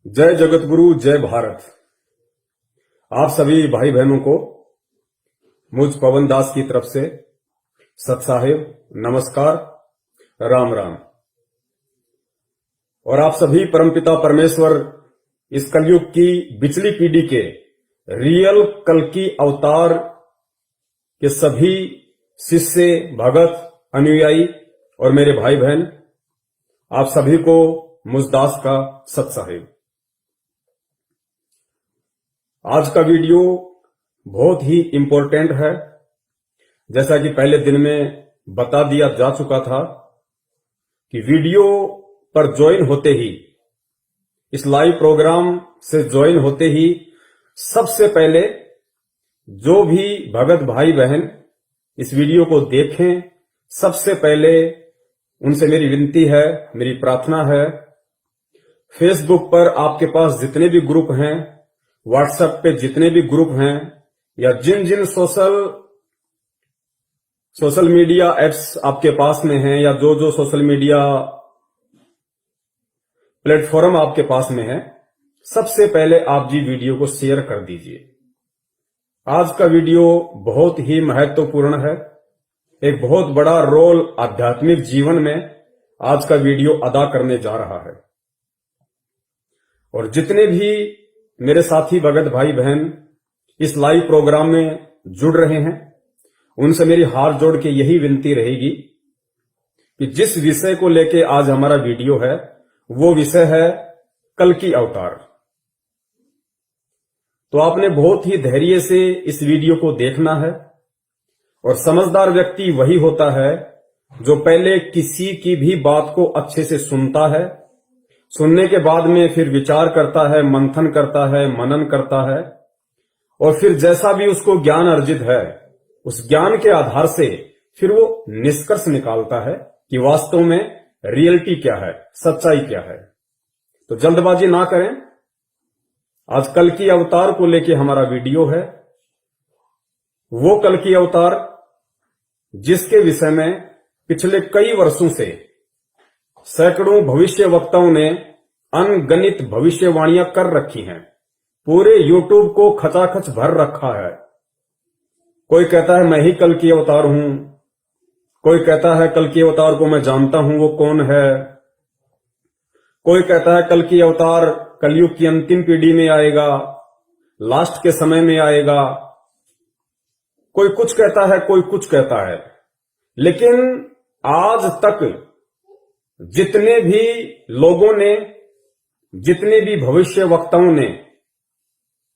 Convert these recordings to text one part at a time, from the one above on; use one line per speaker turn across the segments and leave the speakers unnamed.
जय जगतगुरु, जय भारत। आप सभी भाई बहनों को मुझ पवन दास की तरफ से सत्साहिब नमस्कार, राम राम। और आप सभी परमपिता परमेश्वर इस कलयुग की बिचली पीढ़ी के रियल कल्कि अवतार के सभी शिष्य, भगत, अनुयायी और मेरे भाई बहन, आप सभी को मुझ दास का सत्साहिब। आज का वीडियो बहुत ही इंपॉर्टेंट है। जैसा कि पहले दिन में बता दिया जा चुका था कि वीडियो पर ज्वाइन होते ही, इस लाइव प्रोग्राम से ज्वाइन होते ही सबसे पहले जो भी भगत भाई बहन इस वीडियो को देखें, सबसे पहले उनसे मेरी विनती है, मेरी प्रार्थना है, फेसबुक पर आपके पास जितने भी ग्रुप हैं, व्हाट्सएप पे जितने भी ग्रुप हैं, या जिन जिन सोशल मीडिया एप्स आपके पास में हैं, या जो जो सोशल मीडिया प्लेटफॉर्म आपके पास में है, सबसे पहले आप जी वीडियो को शेयर कर दीजिए। आज का वीडियो बहुत ही महत्वपूर्ण है। एक बहुत बड़ा रोल आध्यात्मिक जीवन में आज का वीडियो अदा करने जा रहा है। और जितने भी मेरे साथी भगत भाई बहन इस लाइव प्रोग्राम में जुड़ रहे हैं, उनसे मेरी हाथ जोड़ के यही विनती रहेगी कि जिस विषय को लेके आज हमारा वीडियो है, वो विषय है कल्कि अवतार। तो आपने बहुत ही धैर्य से इस वीडियो को देखना है। और समझदार व्यक्ति वही होता है जो पहले किसी की भी बात को अच्छे से सुनता है, सुनने के बाद में फिर विचार करता है, मंथन करता है, मनन करता है, और फिर जैसा भी उसको ज्ञान अर्जित है, उस ज्ञान के आधार से फिर वो निष्कर्ष निकालता है कि वास्तव में रियलिटी क्या है, सच्चाई क्या है। तो जल्दबाजी ना करें। आज कल्कि अवतार को लेके हमारा वीडियो है। वो कल्कि अवतार जिसके विषय में पिछले कई वर्षों से सैकड़ों भविष्य वक्ताओं ने अनगणित भविष्यवाणियां कर रखी हैं। पूरे यूट्यूब को खचाखच भर रखा है। कोई कहता है मैं ही कल्कि अवतार हूं, कोई कहता है कल्कि अवतार को मैं जानता हूं, वो कौन है। कोई कहता है कल्कि अवतार कलयुग की अंतिम पीढ़ी में आएगा, लास्ट के समय में आएगा। कोई कुछ कहता है, कोई कुछ कहता है। लेकिन आज तक जितने भी लोगों ने, जितने भी भविष्य वक्ताओं ने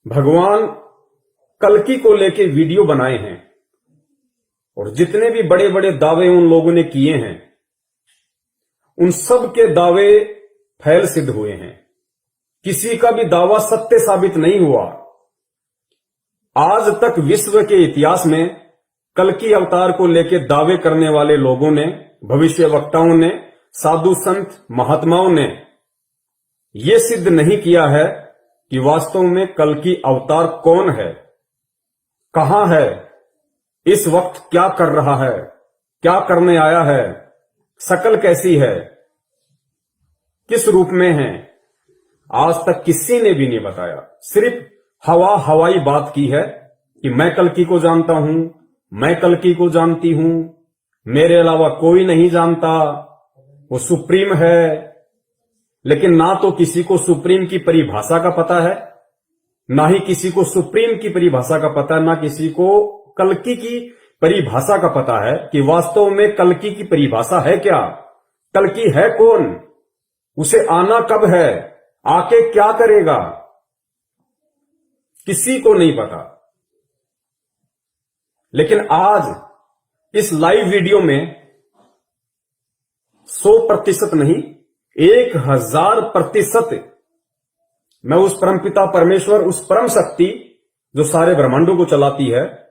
भगवान कल्कि को लेके वीडियो बनाए हैं, और जितने भी बड़े बड़े दावे उन लोगों ने किए हैं, उन सब के दावे फैल सिद्ध हुए हैं। किसी का भी दावा सत्य साबित नहीं हुआ। आज तक विश्व के इतिहास में कल्कि अवतार को लेके दावे करने वाले लोगों ने, भविष्य वक्ताओं ने, साधु संत महात्माओं ने यह सिद्ध नहीं किया है कि वास्तव में कल्कि अवतार कौन है, कहां है, इस वक्त क्या कर रहा है, क्या करने आया है, शकल कैसी है, किस रूप में है। आज तक किसी ने भी नहीं बताया। सिर्फ हवाई बात की है कि मैं कल्कि को जानता हूं, मैं कल्कि को जानती हूं, मेरे अलावा कोई नहीं जानता, वो सुप्रीम है। लेकिन ना तो किसी को सुप्रीम की परिभाषा का पता है, ना ही किसी को सुप्रीम की परिभाषा का पता है, ना किसी को कल्कि की परिभाषा का पता है कि वास्तव में कल्कि की परिभाषा है क्या, कल्कि है कौन, उसे आना कब है, आके क्या करेगा, किसी को नहीं पता। लेकिन आज इस लाइव वीडियो में 100% नहीं, 1000% मैं उस परमपिता परमेश्वर, उस परम शक्ति जो सारे ब्रह्मांडों को चलाती है,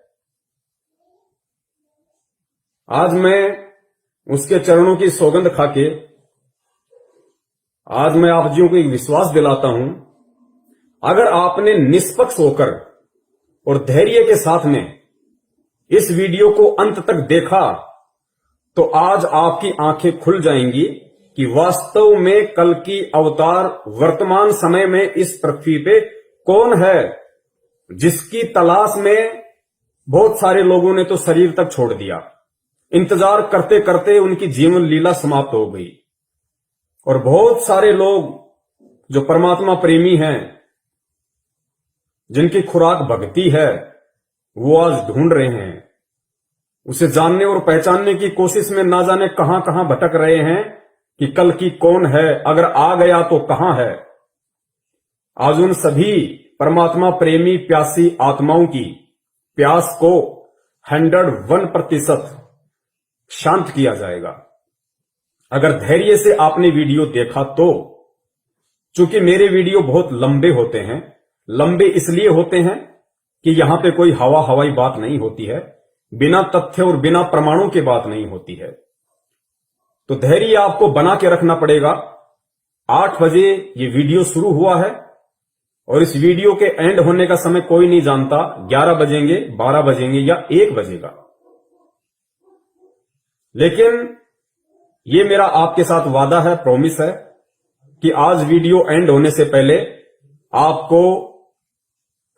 आज मैं उसके चरणों की सौगंध खाके आज मैं आप जियों को एक विश्वास दिलाता हूं। अगर आपने निष्पक्ष होकर और धैर्य के साथ में इस वीडियो को अंत तक देखा, तो आज आपकी आंखें खुल जाएंगी कि वास्तव में कल की अवतार वर्तमान समय में इस पृथ्वी पे कौन है, जिसकी तलाश में बहुत सारे लोगों ने तो शरीर तक छोड़ दिया। इंतजार करते करते उनकी जीवन लीला समाप्त हो गई और बहुत सारे लोग जो परमात्मा प्रेमी हैं, जिनकी खुराक भक्ति है, वो आज ढूंढ रहे हैं, उसे जानने और पहचानने की कोशिश में ना जाने कहां कहां भटक रहे हैं कि कल की कौन है, अगर आ गया तो कहां है। आज उन सभी परमात्मा प्रेमी प्यासी आत्माओं की प्यास को 101% शांत किया जाएगा। अगर धैर्य से आपने वीडियो देखा तो, चूंकि मेरे वीडियो बहुत लंबे होते हैं, लंबे इसलिए होते हैं कि यहां पे कोई हवाई बात नहीं होती है, बिना तथ्य और बिना प्रमाणों के बात नहीं होती है। तो धैर्य आपको बना के रखना पड़ेगा। 8 बजे ये वीडियो शुरू हुआ है और इस वीडियो के एंड होने का समय कोई नहीं जानता, 11 बजेंगे, 12 बजेंगे या 1 बजेगा। लेकिन ये मेरा आपके साथ वादा है, प्रॉमिस है कि आज वीडियो एंड होने से पहले आपको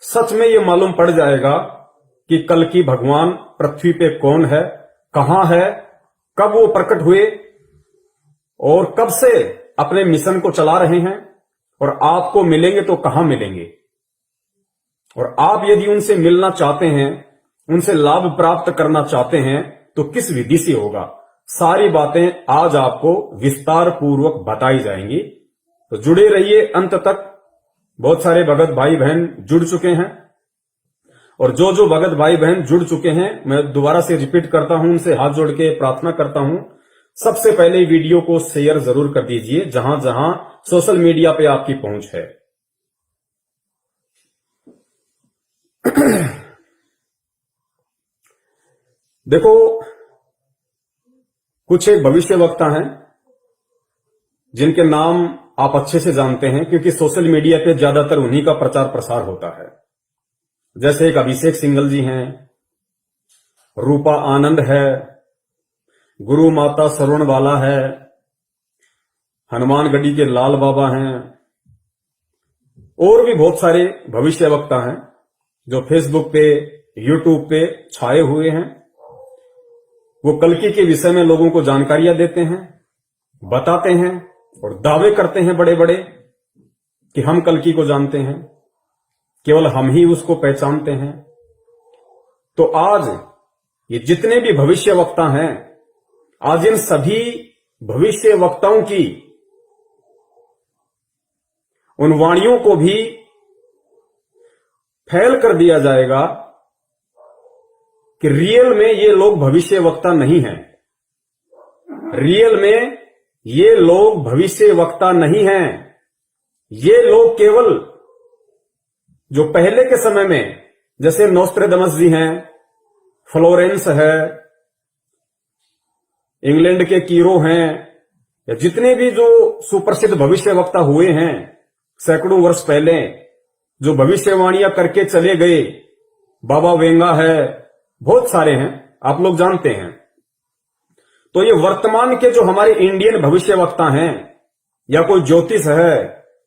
सच में ये मालूम पड़ जाएगा कि कल की भगवान पृथ्वी पे कौन है, कहां है, कब वो प्रकट हुए और कब से अपने मिशन को चला रहे हैं और आपको मिलेंगे तो कहां मिलेंगे। और आप यदि उनसे मिलना चाहते हैं, उनसे लाभ प्राप्त करना चाहते हैं तो किस विधि से होगा, सारी बातें आज आपको विस्तार पूर्वक बताई जाएंगी। तो जुड़े रहिए अंत तक। बहुत सारे भगत भाई बहन जुड़ चुके हैं और जो भगत भाई बहन जुड़ चुके हैं, मैं दोबारा से रिपीट करता हूं, उनसे हाथ जोड़ के प्रार्थना करता हूं, सबसे पहले वीडियो को शेयर जरूर कर दीजिए जहां जहां सोशल मीडिया पे आपकी पहुंच है। देखो, कुछ एक भविष्यवक्ता हैं जिनके नाम आप अच्छे से जानते हैं, क्योंकि सोशल मीडिया पे ज्यादातर उन्हीं का प्रचार प्रसार होता है। जैसे एक अभिषेक सिंघल जी हैं, रूपा आनंद है, गुरु माता सरवणवाला है, हनुमानगढ़ी के लाल बाबा हैं, और भी बहुत सारे भविष्यवक्ता हैं जो फेसबुक पे, यूट्यूब पे छाए हुए हैं। वो कल्कि के विषय में लोगों को जानकारियां देते हैं, बताते हैं और दावे करते हैं बड़े बड़े कि हम कल्कि को जानते हैं, केवल हम ही उसको पहचानते हैं। तो आज ये जितने भी भविष्यवक्ता हैं, आज इन सभी भविष्यवक्ताओं की उन वाणियों को भी फैल कर दिया जाएगा कि रियल में ये लोग भविष्यवक्ता नहीं हैं। रियल में ये लोग भविष्यवक्ता नहीं हैं। ये लोग केवल जो पहले के समय में, जैसे नोस्ट्रेडमस जी हैं, फ्लोरेंस है, इंग्लैंड के कीरो हैं, या जितने भी जो सुप्रसिद्ध भविष्यवक्ता हुए हैं सैकड़ों वर्ष पहले, जो भविष्यवाणियां करके चले गए, बाबा वेंगा है, बहुत सारे हैं, आप लोग जानते हैं। तो ये वर्तमान के जो हमारे इंडियन भविष्यवक्ता हैं, या कोई ज्योतिष है,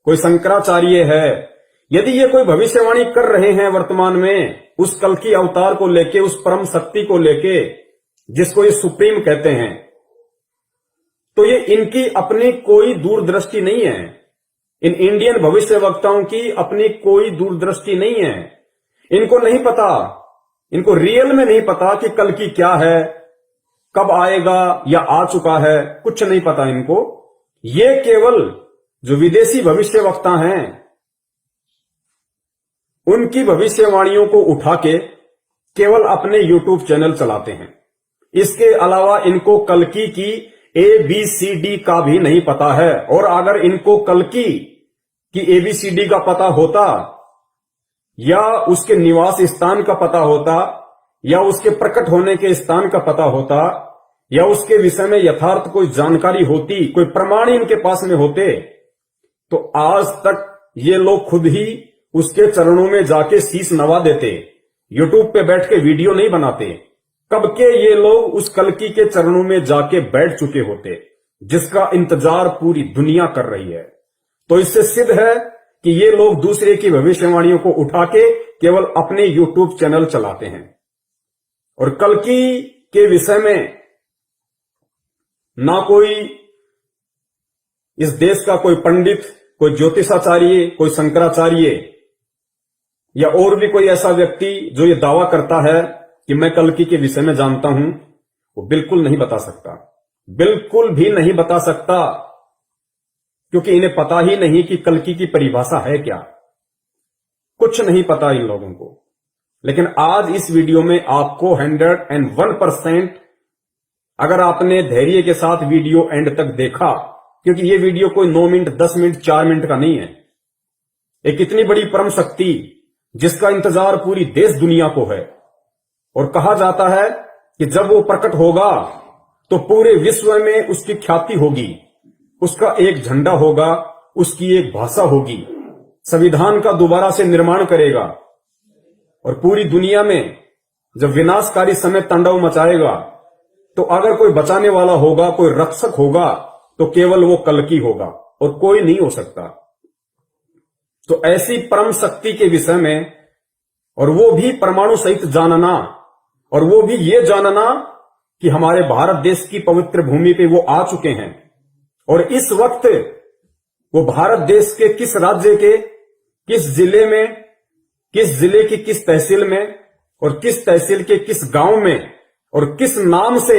कोई शंकराचार्य है, यदि ये कोई भविष्यवाणी कर रहे हैं वर्तमान में उस कल की अवतार को लेके, उस परम शक्ति को लेके जिसको ये सुप्रीम कहते हैं, तो ये इनकी अपनी कोई दूरदृष्टि नहीं है। इन इंडियन भविष्यवक्ताओं की अपनी कोई दूरदृष्टि नहीं है। इनको नहीं पता, इनको रियल में नहीं पता कि कल की क्या है, कब आएगा या आ चुका है, कुछ नहीं पता इनको। ये केवल जो विदेशी भविष्यवक्ता हैं उनकी भविष्यवाणियों को उठा के केवल अपने यूट्यूब चैनल चलाते हैं। इसके अलावा इनको कल्कि की ABCD का भी नहीं पता है। और अगर इनको कल्कि की ABCD का पता होता, या उसके निवास स्थान का पता होता, या उसके प्रकट होने के स्थान का पता होता, या उसके विषय में यथार्थ कोई जानकारी होती, कोई प्रमाण इनके पास में होते, तो आज तक ये लोग खुद ही उसके चरणों में जाके शीश नवा देते। यूट्यूब पे बैठ के वीडियो नहीं बनाते। कब के ये लोग उस कल्कि के चरणों में जाके बैठ चुके होते। जिसका इंतजार पूरी दुनिया कर रही है। तो इससे सिद्ध है कि ये लोग दूसरे की भविष्यवाणियों को उठा के केवल अपने यूट्यूब चैनल चलाते हैं। और कल्कि के विषय में ना कोई इस देश का कोई पंडित, कोई ज्योतिषाचार्य, कोई शंकराचार्य या और भी कोई ऐसा व्यक्ति जो ये दावा करता है कि मैं कल्कि के विषय में जानता हूं, वो बिल्कुल नहीं बता सकता, बिल्कुल भी नहीं बता सकता, क्योंकि इन्हें पता ही नहीं कि कल्कि की परिभाषा है क्या। कुछ नहीं पता इन लोगों को। लेकिन आज इस वीडियो में आपको 101% अगर आपने धैर्य के साथ वीडियो एंड तक देखा, क्योंकि ये वीडियो कोई 9 मिनट, 10 मिनट, 4 मिनट का नहीं है। एक इतनी बड़ी परम शक्ति जिसका इंतजार पूरी देश दुनिया को है, और कहा जाता है कि जब वो प्रकट होगा तो पूरे विश्व में उसकी ख्याति होगी, उसका एक झंडा होगा, उसकी एक भाषा होगी, संविधान का दोबारा से निर्माण करेगा, और पूरी दुनिया में जब विनाशकारी समय तांडव मचाएगा तो अगर कोई बचाने वाला होगा, कोई रक्षक होगा, तो केवल वो कल्कि होगा और कोई नहीं हो सकता। तो ऐसी परम शक्ति के विषय में, और वो भी परमाणु सहित जानना, और वो भी ये जानना कि हमारे भारत देश की पवित्र भूमि पे वो आ चुके हैं, और इस वक्त वो भारत देश के किस राज्य के किस जिले में, किस जिले की किस तहसील में, और किस तहसील के किस गांव में, और किस नाम से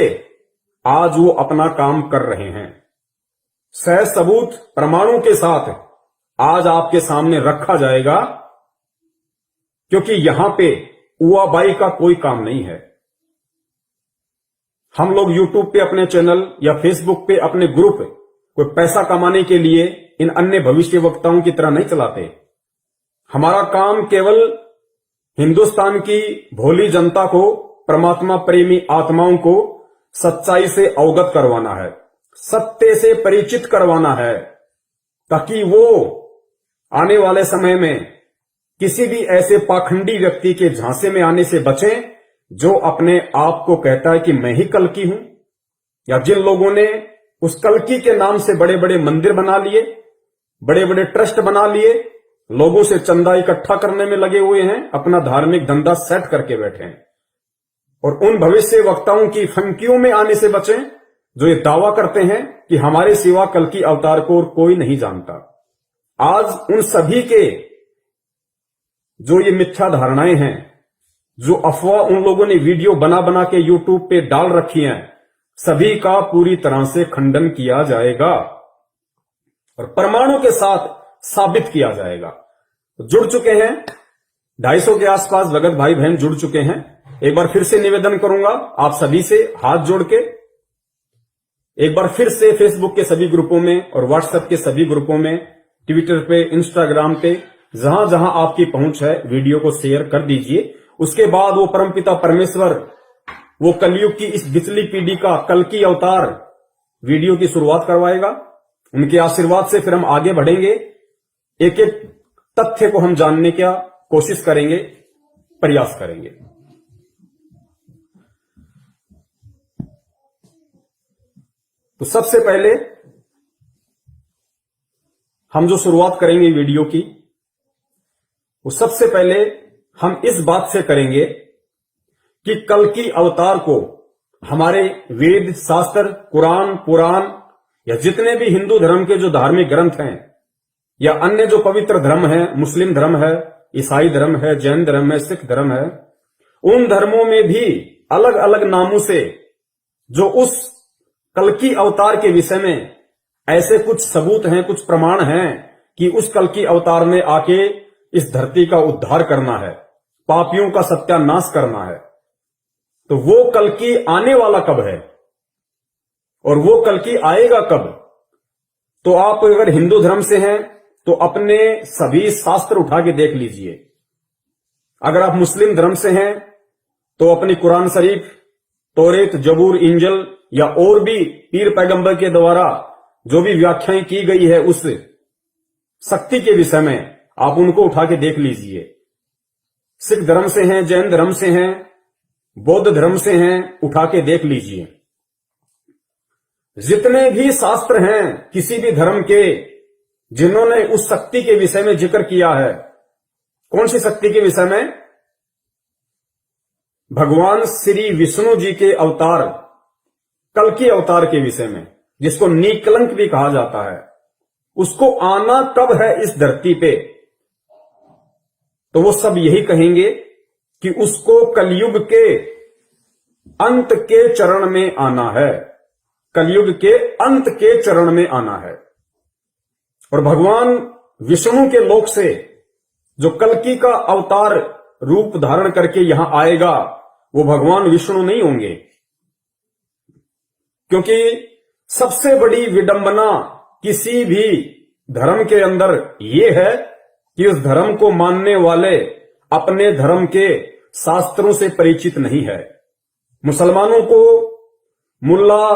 आज वो अपना काम कर रहे हैं, सह सबूत प्रमाणों के साथ आज आपके सामने रखा जाएगा। क्योंकि यहां पे उआबाई का कोई काम नहीं है। हम लोग यूट्यूब पे अपने चैनल या फेसबुक पे अपने ग्रुप कोई पैसा कमाने के लिए इन अन्य भविष्य वक्ताओं की तरह नहीं चलाते। हमारा काम केवल हिंदुस्तान की भोली जनता को, परमात्मा प्रेमी आत्माओं को सच्चाई से अवगत करवाना है, सत्य से परिचित करवाना है, ताकि वो आने वाले समय में किसी भी ऐसे पाखंडी व्यक्ति के झांसे में आने से बचें जो अपने आप को कहता है कि मैं ही कल्कि हूं, या जिन लोगों ने उस कल्कि के नाम से बड़े बड़े मंदिर बना लिए, बड़े बड़े ट्रस्ट बना लिए, लोगों से चंदा इकट्ठा करने में लगे हुए हैं, अपना धार्मिक धंधा सेट करके बैठे हैं। और उन भविष्य वक्ताओं की फंकियों में आने से बचें जो ये दावा करते हैं कि हमारे सिवा कल्कि अवतार को और कोई नहीं जानता। आज उन सभी के जो ये मिथ्या धारणाएं हैं, जो अफवाह उन लोगों ने वीडियो बना बना के यूट्यूब पे डाल रखी हैं, सभी का पूरी तरह से खंडन किया जाएगा और प्रमाणों के साथ साबित किया जाएगा। जुड़ चुके हैं 250 के आसपास भगत भाई बहन जुड़ चुके हैं। एक बार फिर से निवेदन करूंगा आप सभी से हाथ जोड़ के, एक बार फिर से फेसबुक के सभी ग्रुपों में और व्हाट्सएप के सभी ग्रुपों में, ट्विटर पे, इंस्टाग्राम पे, जहां जहां आपकी पहुंच है वीडियो को शेयर कर दीजिए। उसके बाद वो परमपिता परमेश्वर, वो कलयुग की इस बिचली पीढ़ी का कल्कि अवतार वीडियो की शुरुआत करवाएगा। उनके आशीर्वाद से फिर हम आगे बढ़ेंगे, एक एक तथ्य को हम जानने का कोशिश करेंगे, प्रयास करेंगे। तो सबसे पहले हम जो शुरुआत करेंगे वीडियो की, वो सबसे पहले हम इस बात से करेंगे कि कल्कि अवतार को हमारे वेद, शास्त्र, कुरान, पुराण या जितने भी हिंदू धर्म के जो धार्मिक ग्रंथ हैं या अन्य जो पवित्र धर्म है, मुस्लिम धर्म है, ईसाई धर्म है, जैन धर्म है, सिख धर्म है, उन धर्मों में भी अलग अलग नामों से जो उस कल्कि अवतार के विषय में ऐसे कुछ सबूत हैं, कुछ प्रमाण हैं कि उस कल्कि अवतार ने आके इस धरती का उद्धार करना है, पापियों का सत्यानाश करना है। तो वो कल्कि आने वाला कब है और वो कल्कि आएगा कब? तो आप अगर हिंदू धर्म से हैं तो अपने सभी शास्त्र उठा के देख लीजिए। अगर आप मुस्लिम धर्म से हैं तो अपनी कुरान शरीफ, तौरेत, जबूर, इंजल या और भी पीर पैगंबर के द्वारा जो भी व्याख्याएं की गई है उस शक्ति के विषय में, आप उनको उठा के देख लीजिए। सिख धर्म से हैं, जैन धर्म से हैं, बौद्ध धर्म से हैं, उठा के देख लीजिए। जितने भी शास्त्र हैं किसी भी धर्म के, जिन्होंने उस शक्ति के विषय में जिक्र किया है, कौन सी शक्ति के विषय में? भगवान श्री विष्णु जी के अवतार, कल्कि अवतार के विषय में, जिसको निकलंक भी कहा जाता है, उसको आना कब है इस धरती पे, तो वो सब यही कहेंगे कि उसको कलयुग के अंत के चरण में आना है, कलयुग के अंत के चरण में आना है। और भगवान विष्णु के लोक से जो कल्कि का अवतार रूप धारण करके यहां आएगा, वो भगवान विष्णु नहीं होंगे, क्योंकि सबसे बड़ी विडंबना किसी भी धर्म के अंदर ये है कि उस धर्म को मानने वाले अपने धर्म के शास्त्रों से परिचित नहीं है। मुसलमानों को मुल्ला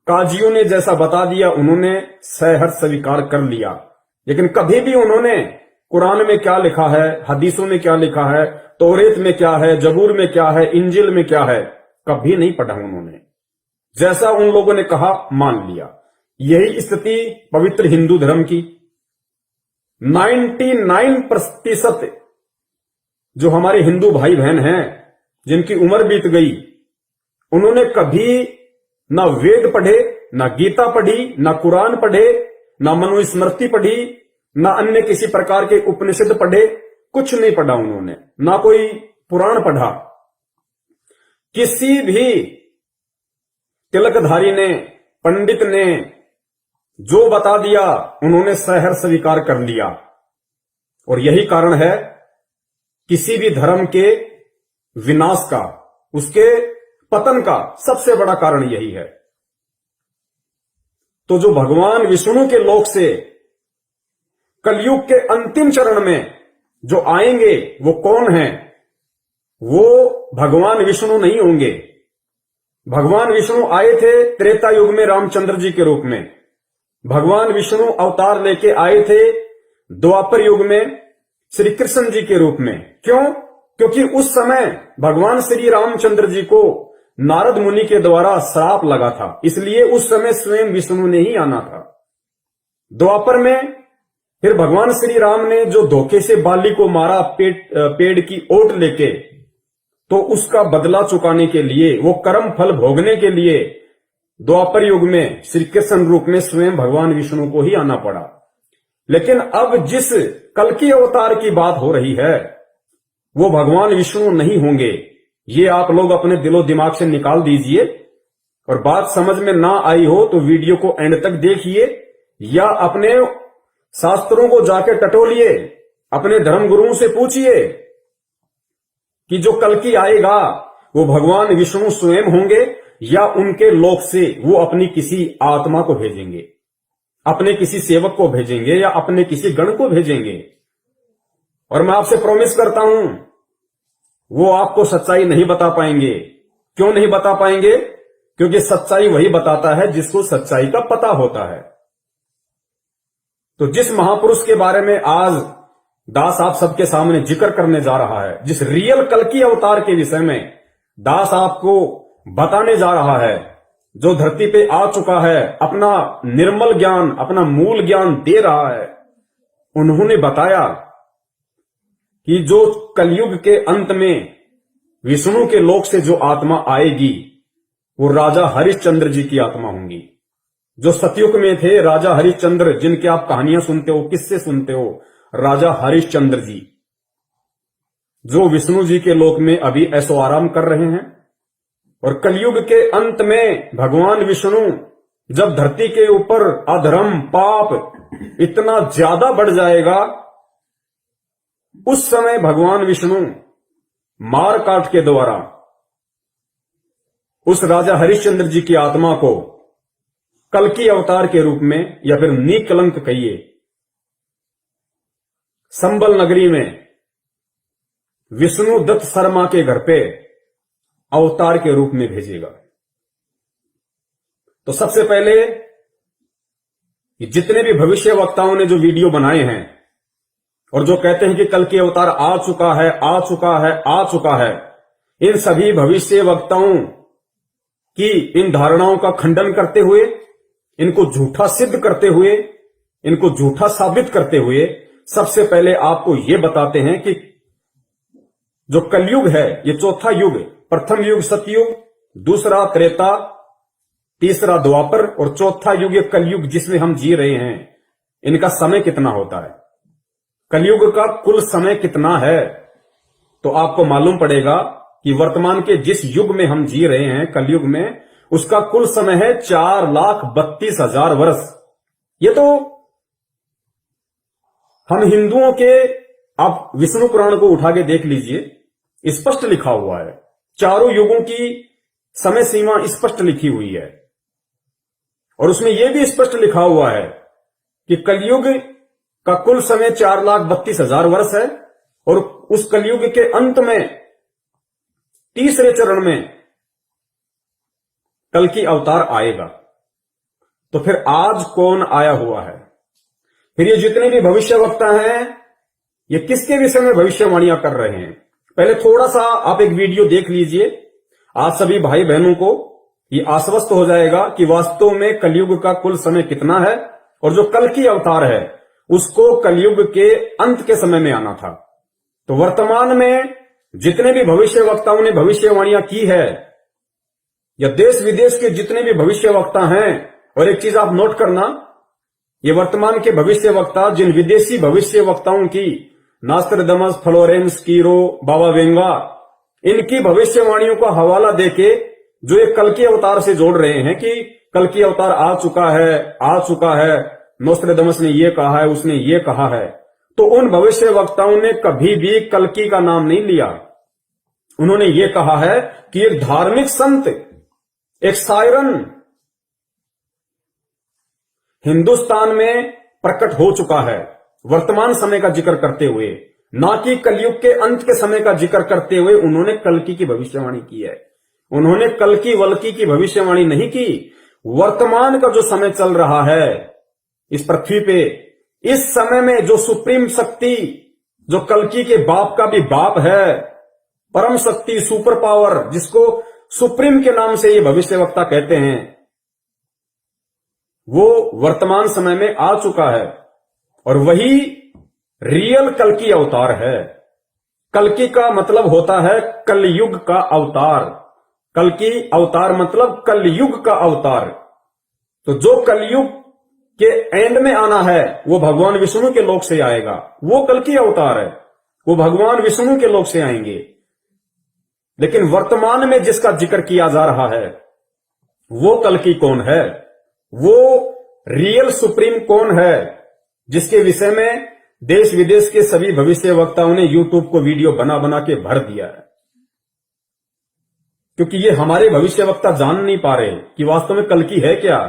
काजियों ने जैसा बता दिया, उन्होंने सहर्ष स्वीकार कर लिया, लेकिन कभी भी उन्होंने कुरान में क्या लिखा है, हदीसों में क्या लिखा है, तौरेत में क्या है, जबूर में क्या है, इंजिल में क्या है, कभी नहीं पढ़ा उन्होंने। जैसा उन लोगों ने कहा मान लिया। यही स्थिति पवित्र हिंदू धर्म की 99% जो हमारे हिंदू भाई बहन हैं, जिनकी उम्र बीत गई, उन्होंने कभी ना वेद पढ़े, ना गीता पढ़ी, ना कुरान पढ़े, ना मनुस्मृति पढ़ी, ना अन्य किसी प्रकार के उपनिषद पढ़े, कुछ नहीं पढ़ा उन्होंने, ना कोई पुराण पढ़ा। किसी भी तिलकधारी ने, पंडित ने जो बता दिया, उन्होंने सहर्ष स्वीकार कर लिया। और यही कारण है किसी भी धर्म के विनाश का, उसके पतन का सबसे बड़ा कारण यही है। तो जो भगवान विष्णु के लोक से कलयुग के अंतिम चरण में जो आएंगे, वो कौन है? वो भगवान विष्णु नहीं होंगे। भगवान विष्णु आए थे त्रेता युग में रामचंद्र जी के रूप में। भगवान विष्णु अवतार लेके आए थे द्वापर युग में श्री कृष्ण जी के रूप में। क्यों? क्योंकि उस समय भगवान श्री रामचंद्र जी को नारद मुनि के द्वारा श्राप लगा था, इसलिए उस समय स्वयं विष्णु ने ही आना था। द्वापर में फिर भगवान श्री राम ने जो धोखे से बाली को मारा पेड़ की ओट लेके, तो उसका बदला चुकाने के लिए, वो कर्म फल भोगने के लिए द्वापर युग में श्री कृष्ण रूप में स्वयं भगवान विष्णु को ही आना पड़ा। लेकिन अब जिस कल्कि अवतार की बात हो रही है, वो भगवान विष्णु नहीं होंगे। ये आप लोग अपने दिलो दिमाग से निकाल दीजिए, और बात समझ में ना आई हो तो वीडियो को एंड तक देखिए, या अपने शास्त्रों को जाके टटोलिए, अपने धर्म गुरुओं से पूछिए कि जो कल्कि आएगा वो भगवान विष्णु स्वयं होंगे, या उनके लोक से वो अपनी किसी आत्मा को भेजेंगे, अपने किसी सेवक को भेजेंगे, या अपने किसी गण को भेजेंगे। और मैं आपसे प्रॉमिस करता हूं, वो आपको सच्चाई नहीं बता पाएंगे। क्यों नहीं बता पाएंगे? क्योंकि सच्चाई वही बताता है जिसको सच्चाई का पता होता है। तो जिस महापुरुष के बारे में आज दास आप सबके सामने जिक्र करने जा रहा है, जिस रियल कल्कि अवतार के विषय में दास आपको बताने जा रहा है, जो धरती पे आ चुका है, अपना निर्मल ज्ञान, अपना मूल ज्ञान दे रहा है, उन्होंने बताया कि जो कलयुग के अंत में विष्णु के लोक से जो आत्मा आएगी, वो राजा हरिश्चंद्र जी की आत्मा होंगी। जो सतयुग में थे राजा हरिश्चंद्र, जिनके आप कहानियां सुनते हो, किससे सुनते हो, राजा हरिश्चंद्र जी, जो विष्णु जी के लोक में अभी ऐसो आराम कर रहे हैं। और कलयुग के अंत में भगवान विष्णु जब धरती के ऊपर अधर्म पाप इतना ज्यादा बढ़ जाएगा, उस समय भगवान विष्णु मार काट के द्वारा उस राजा हरिश्चंद्र जी की आत्मा को कल्कि अवतार के रूप में, या फिर निकलंक कहिए, संबल नगरी में विष्णु दत्त शर्मा के घर पे अवतार के रूप में भेजेगा। तो सबसे पहले जितने भी भविष्य वक्ताओं ने जो वीडियो बनाए हैं और जो कहते हैं कि कल्कि अवतार आ चुका है, आ चुका है, आ चुका है, इन सभी भविष्य वक्ताओं कि इन धारणाओं का खंडन करते हुए, इनको झूठा सिद्ध करते हुए, इनको झूठा साबित करते हुए सबसे पहले आपको यह बताते हैं कि जो कलयुग है ये चौथा युग, प्रथम युग सतयुग, दूसरा त्रेता, तीसरा द्वापर और चौथा युग ये कलयुग जिसमें हम जी रहे हैं, इनका समय कितना होता है, कलयुग का कुल समय कितना है। तो आपको मालूम पड़ेगा कि वर्तमान के जिस युग में हम जी रहे हैं कलयुग में, उसका कुल समय है 4,32,000 वर्ष। ये तो हम हिंदुओं के, आप विष्णु पुराण को उठा के देख लीजिए, स्पष्ट लिखा हुआ है, चारों युगों की समय सीमा स्पष्ट लिखी हुई है और उसमें यह भी स्पष्ट लिखा हुआ है कि कलयुग का कुल समय 4,32,000 वर्ष है और उस कलयुग के अंत में तीसरे चरण में कल की अवतार आएगा। तो फिर आज कौन आया हुआ है? फिर ये जितने भी भविष्यवक्ता हैं ये किसके विषय में भविष्यवाणियां कर रहे हैं? पहले थोड़ा सा आप एक वीडियो देख लीजिए, आज सभी भाई बहनों को ये आश्वस्त हो जाएगा कि वास्तव में कलयुग का कुल समय कितना है और जो कल की अवतार है उसको कलयुग के अंत के समय में आना था। तो वर्तमान में जितने भी भविष्यवक्ताओं ने भविष्यवाणियां की है, या देश विदेश के जितने भी भविष्यवक्ता हैं, और एक चीज आप नोट करना, ये वर्तमान के भविष्यवक्ता जिन विदेशी भविष्यवक्ताओं की, नास्ट्राडामस, फ्लोरेंस, कीरो, बाबा वेंगा, इनकी भविष्यवाणियों का हवाला देके जो ये कल के अवतार से जोड़ रहे हैं कि कल की अवतार आ चुका है, नोस्ट्राडामस ने ये कहा है, उसने ये कहा है, तो उन भविष्यवक्ताओं ने कभी भी कल्कि का नाम नहीं लिया। उन्होंने ये कहा है कि एक धार्मिक संत, एक सायरन हिंदुस्तान में प्रकट हो चुका है, वर्तमान समय का जिक्र करते हुए, ना कि कलयुग के अंत के समय का जिक्र करते हुए उन्होंने कल्कि की भविष्यवाणी की है। उन्होंने कल्कि वल्कि की भविष्यवाणी नहीं की। वर्तमान का जो समय चल रहा है इस पृथ्वी पे, इस समय में जो सुप्रीम शक्ति, जो कल्कि के बाप का भी बाप है, परम शक्ति, सुपर पावर, जिसको सुप्रीम के नाम से ये भविष्यवक्ता कहते हैं, वो वर्तमान समय में आ चुका है और वही रियल कल्कि अवतार है। कल्कि का मतलब होता है कलयुग का अवतार। कल्कि अवतार मतलब कलयुग का अवतार। तो जो कलयुग के एंड में आना है वो भगवान विष्णु के लोक से आएगा, वो कल्कि अवतार है, वो भगवान विष्णु के लोक से आएंगे। लेकिन वर्तमान में जिसका जिक्र किया जा रहा है वो कल्कि कौन है, वो रियल सुप्रीम कौन है, जिसके विषय में देश विदेश के सभी भविष्यवक्ताओं ने यूट्यूब को वीडियो बना बना के भर दिया है। क्योंकि ये हमारे भविष्यवक्ता जान नहीं पा रहे कि वास्तव में कल्कि है क्या।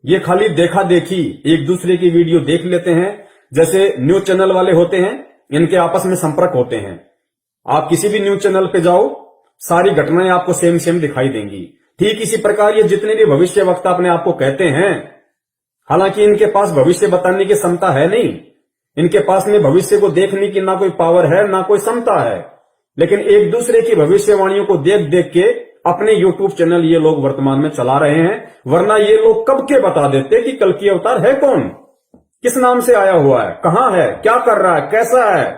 ये खाली देखा देखी एक दूसरे की वीडियो देख लेते हैं, जैसे न्यूज चैनल वाले होते हैं, इनके आपस में संपर्क होते हैं। आप किसी भी न्यूज चैनल पे जाओ, सारी घटनाएं आपको सेम सेम दिखाई देंगी। ठीक इसी प्रकार ये जितने भी भविष्यवक्ता अपने आप को कहते हैं, हालांकि इनके पास भविष्य बताने की क्षमता है नहीं, इनके पास में भविष्य को देखने की ना कोई पावर है ना कोई क्षमता है, लेकिन एक दूसरे की भविष्यवाणियों को देख देख के अपने यूट्यूब चैनल ये लोग वर्तमान में चला रहे हैं। वरना ये लोग कब के बता देते कि कल्कि अवतार है कौन, किस नाम से आया हुआ है, कहां है, क्या कर रहा है, कैसा है,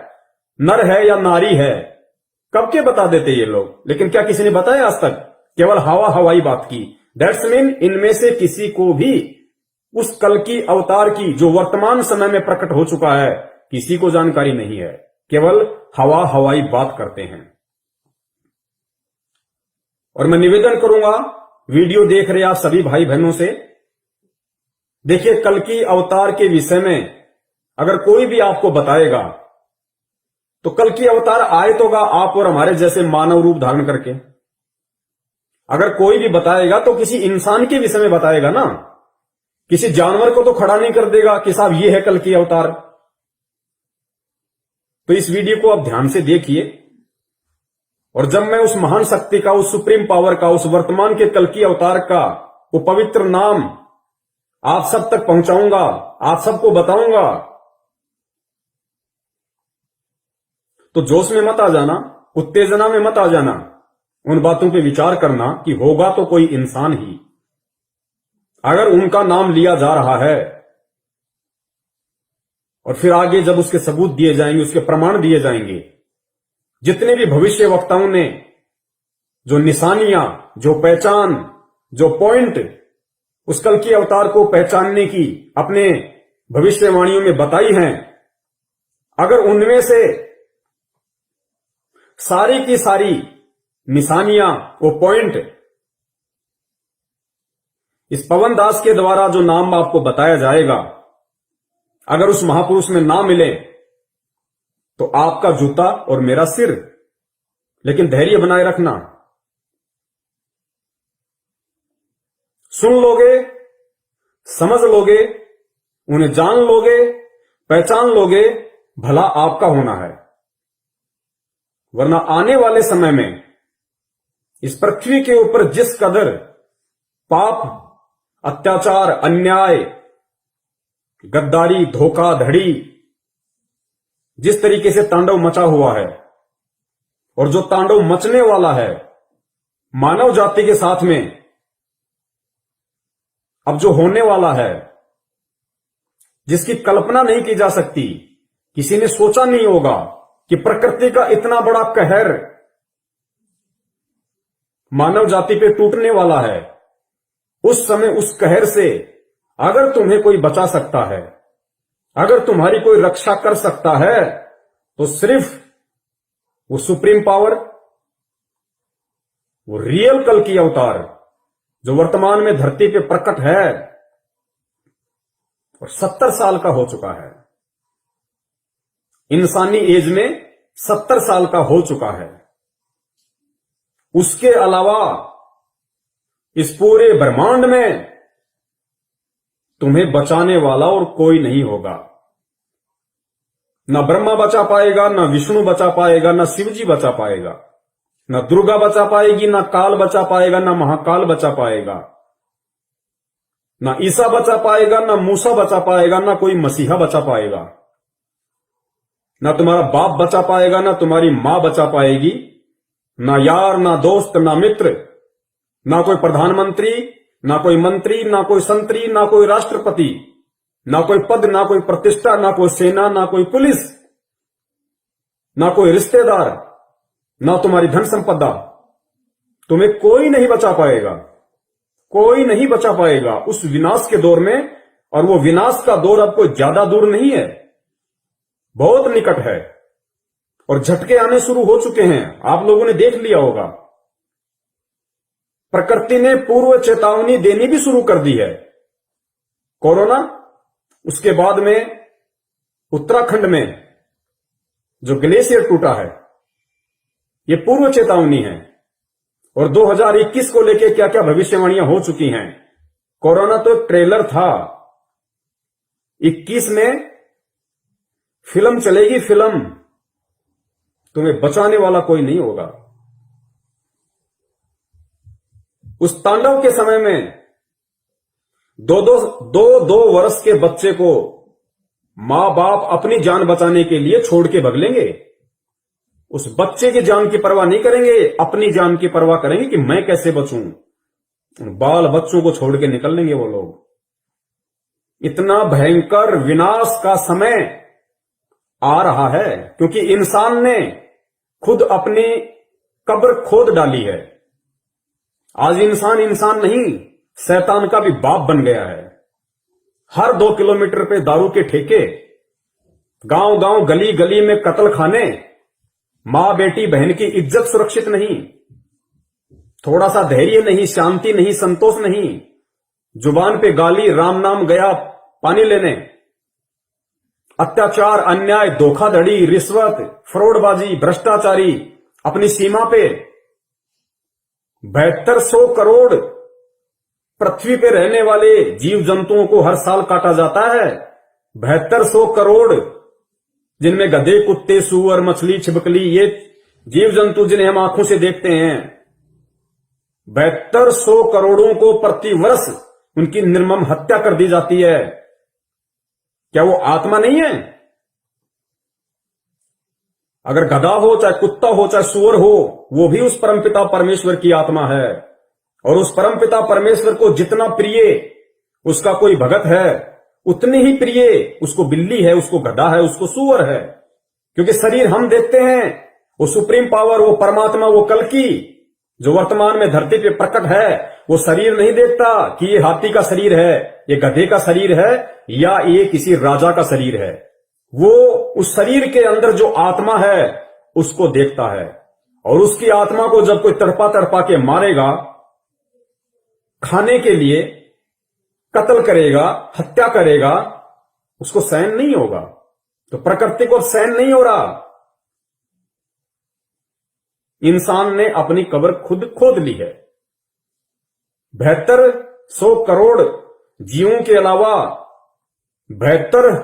नर है या नारी है, कब के बता देते ये लोग। लेकिन क्या किसी ने बताया आज तक? केवल हवा हवाई बात की। दैट्स मीन इनमें से किसी को भी उस कल्कि अवतार की जो वर्तमान समय में प्रकट हो चुका है, किसी को जानकारी नहीं है, केवल हवा हवाई बात करते हैं। और मैं निवेदन करूंगा वीडियो देख रहे आप सभी भाई बहनों से, देखिए कल्कि अवतार के विषय में अगर कोई भी आपको बताएगा तो कल्कि अवतार आए तो होगा आप और हमारे जैसे मानव रूप धारण करके। अगर कोई भी बताएगा तो किसी इंसान के विषय में बताएगा ना, किसी जानवर को तो खड़ा नहीं कर देगा कि साहब ये है कल्कि अवतार। तो इस वीडियो को आप ध्यान से देखिए और जब मैं उस महान शक्ति का, उस सुप्रीम पावर का, उस वर्तमान के कल्कि अवतार का वो पवित्र नाम आप सब तक पहुंचाऊंगा, आप सबको बताऊंगा, तो जोश में मत आ जाना, उत्तेजना में मत आ जाना, उन बातों पे विचार करना कि होगा तो कोई इंसान ही। अगर उनका नाम लिया जा रहा है और फिर आगे जब उसके सबूत दिए जाएंगे, उसके प्रमाण दिए जाएंगे, जितने भी भविष्य वक्ताओं ने जो निशानियां, जो पहचान, जो पॉइंट उस कल की अवतार को पहचानने की अपने भविष्यवाणियों में बताई हैं, अगर उनमें से सारी की सारी निशानियां, वो पॉइंट इस पवन दास के द्वारा जो नाम आपको बताया जाएगा, अगर उस महापुरुष में ना मिले तो आपका जूता और मेरा सिर। लेकिन धैर्य बनाए रखना, सुन लोगे, समझ लोगे, उन्हें जान लोगे, पहचान लोगे, भला आपका होना है। वरना आने वाले समय में इस पृथ्वी के ऊपर जिस कदर पाप, अत्याचार, अन्याय, गद्दारी, धोखाधड़ी जिस तरीके से तांडव मचा हुआ है, और जो तांडव मचने वाला है मानव जाति के साथ में, अब जो होने वाला है, जिसकी कल्पना नहीं की जा सकती, किसी ने सोचा नहीं होगा कि प्रकृति का इतना बड़ा कहर मानव जाति पे टूटने वाला है। उस समय उस कहर से अगर तुम्हें कोई बचा सकता है, अगर तुम्हारी कोई रक्षा कर सकता है, तो सिर्फ वो सुप्रीम पावर, वो रियल कल की अवतार जो वर्तमान में धरती पे प्रकट है और 70 साल का हो चुका है, इंसानी एज में 70 साल का हो चुका है। उसके अलावा इस पूरे ब्रह्मांड में तुम्हें बचाने वाला और कोई नहीं होगा। ना ब्रह्मा बचा पाएगा, ना विष्णु बचा पाएगा, ना शिवजी बचा पाएगा, ना दुर्गा बचा पाएगी, ना काल बचा पाएगा, ना महाकाल बचा पाएगा, ना ईसा बचा पाएगा, ना मूसा बचा पाएगा, ना कोई मसीहा बचा पाएगा, ना तुम्हारा बाप बचा पाएगा, ना तुम्हारी मां बचा पाएगी, ना यार, ना दोस्त, ना मित्र, ना कोई प्रधानमंत्री, ना कोई मंत्री, ना कोई संतरी, ना कोई राष्ट्रपति, ना कोई पद, ना कोई प्रतिष्ठा, ना कोई सेना, ना कोई पुलिस, ना कोई रिश्तेदार, ना तुम्हारी धन संपदा। तुम्हें कोई नहीं बचा पाएगा, कोई नहीं बचा पाएगा उस विनाश के दौर में। और वो विनाश का दौर अब कोई ज्यादा दूर नहीं है, बहुत निकट है, और झटके आने शुरू हो चुके हैं। आप लोगों ने देख लिया होगा, प्रकृति ने पूर्व चेतावनी देनी भी शुरू कर दी है। कोरोना, उसके बाद में उत्तराखंड में जो ग्लेशियर टूटा है, ये पूर्व चेतावनी है। और 2021 को लेके क्या क्या भविष्यवाणियां हो चुकी हैं। कोरोना तो एक ट्रेलर था, 21 में फिल्म चलेगी, फिल्म। तुम्हें बचाने वाला कोई नहीं होगा। उस तांडव के समय में दो वर्ष के बच्चे को मां बाप अपनी जान बचाने के लिए छोड़ के भग लेंगे। उस बच्चे की जान की परवाह नहीं करेंगे, अपनी जान की परवाह करेंगे कि मैं कैसे बचूं। बाल बच्चों को छोड़ के निकल लेंगे वो लोग। इतना भयंकर विनाश का समय आ रहा है, क्योंकि इंसान ने खुद अपनी कब्र खोद डाली है। आज इंसान इंसान नहीं, शैतान का भी बाप बन गया है। हर 2 किलोमीटर पे दारू के ठेके, गांव गांव गली गली में कत्ल खाने, मां बेटी बहन की इज्जत सुरक्षित नहीं, थोड़ा सा धैर्य नहीं, शांति नहीं, संतोष नहीं, जुबान पे गाली, राम नाम गया पानी लेने, अत्याचार, अन्याय, धोखाधड़ी, रिश्वत, फ्रॉडबाजी, भ्रष्टाचारी अपनी सीमा पे। 7200 करोड़ पृथ्वी पे रहने वाले जीव जंतुओं को हर साल काटा जाता है। 7200 करोड़, जिनमें गधे, कुत्ते, सूअर, मछली, छिपकली, ये जीव जंतु जिन्हें हम आंखों से देखते हैं, 7200 करोड़ों को प्रति वर्ष उनकी निर्मम हत्या कर दी जाती है। क्या वो आत्मा नहीं है? अगर गधा हो, चाहे कुत्ता हो, चाहे सूअर हो, वो भी उस परमपिता परमेश्वर की आत्मा है। और उस परमपिता परमेश्वर को जितना प्रिय उसका कोई भगत है, उतनी ही प्रिय उसको बिल्ली है, उसको गधा है, उसको सूअर है। क्योंकि शरीर हम देखते हैं, वो सुप्रीम पावर, वो परमात्मा, वो कल्कि जो वर्तमान में धरती पे प्रकट है, वो शरीर नहीं देखता कि ये हाथी का शरीर है, ये गधे का शरीर है, या ये किसी राजा का शरीर है। वो उस शरीर के अंदर जो आत्मा है उसको देखता है। और उसकी आत्मा को जब कोई तड़पा तड़पा के मारेगा, खाने के लिए कत्ल करेगा, हत्या करेगा, उसको सहन नहीं होगा। तो प्रकृति को सहन नहीं हो रहा। इंसान ने अपनी कब्र खुद खोद ली है। 7200 करोड़ जीवों के अलावा 72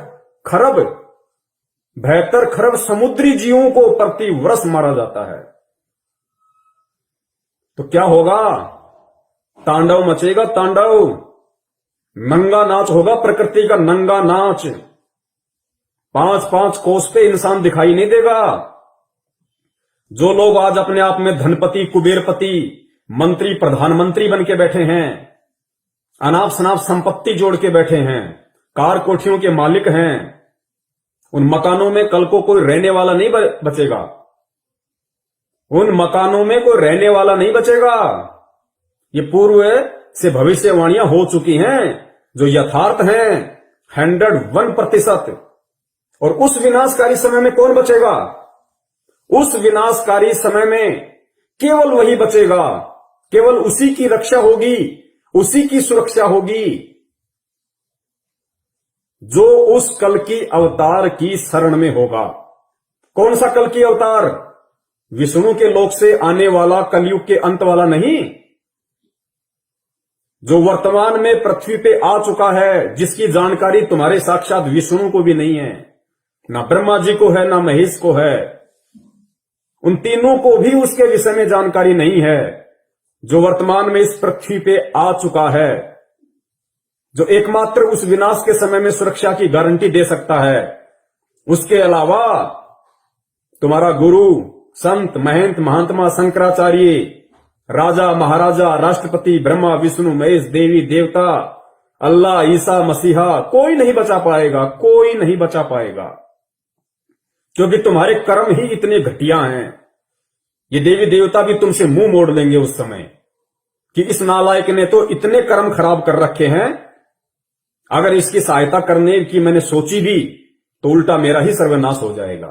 खरब समुद्री जीवों को प्रति वर्ष मारा जाता है। तो क्या होगा? तांडव मचेगा, तांडव। नंगा नाच होगा, प्रकृति का नंगा नाच। 5-5 कोस पे इंसान दिखाई नहीं देगा। जो लोग आज अपने आप में धनपति, कुबेरपति, मंत्री, प्रधानमंत्री बन के बैठे हैं, अनाप शनाप संपत्ति जोड़ के बैठे हैं, कार कोठियों के मालिक हैं, उन मकानों में कल को कोई रहने वाला नहीं बचेगा। उन मकानों में कोई रहने वाला नहीं बचेगा। ये पूर्व से भविष्यवाणियां हो चुकी हैं, जो यथार्थ हैं 101%। और उस विनाशकारी समय में कौन बचेगा? उस विनाशकारी समय में केवल वही बचेगा, केवल उसी की रक्षा होगी, उसी की सुरक्षा होगी जो उस कल की अवतार की शरण में होगा। कौन सा कल की अवतार? विष्णु के लोक से आने वाला, कलयुग के अंत वाला नहीं, जो वर्तमान में पृथ्वी पे आ चुका है, जिसकी जानकारी तुम्हारे साक्षात विष्णु को भी नहीं है, ना ब्रह्मा जी को है, ना महेश को है। उन तीनों को भी उसके विषय में जानकारी नहीं है। जो वर्तमान में इस पृथ्वी पे आ चुका है, जो एकमात्र उस विनाश के समय में सुरक्षा की गारंटी दे सकता है। उसके अलावा तुम्हारा गुरु, संत, महंत, महात्मा, शंकराचार्य, राजा, महाराजा, राष्ट्रपति, ब्रह्मा, विष्णु, महेश, देवी, देवता, अल्लाह, ईसा मसीहा, कोई नहीं बचा पाएगा, कोई नहीं बचा पाएगा। क्योंकि तुम्हारे कर्म ही इतने घटिया हैं। ये देवी देवता भी तुमसे मुंह मोड़ लेंगे उस समय कि इस नालायक ने तो इतने कर्म खराब कर रखे हैं, अगर इसकी सहायता करने की मैंने सोची भी तो उल्टा मेरा ही सर्वनाश हो जाएगा।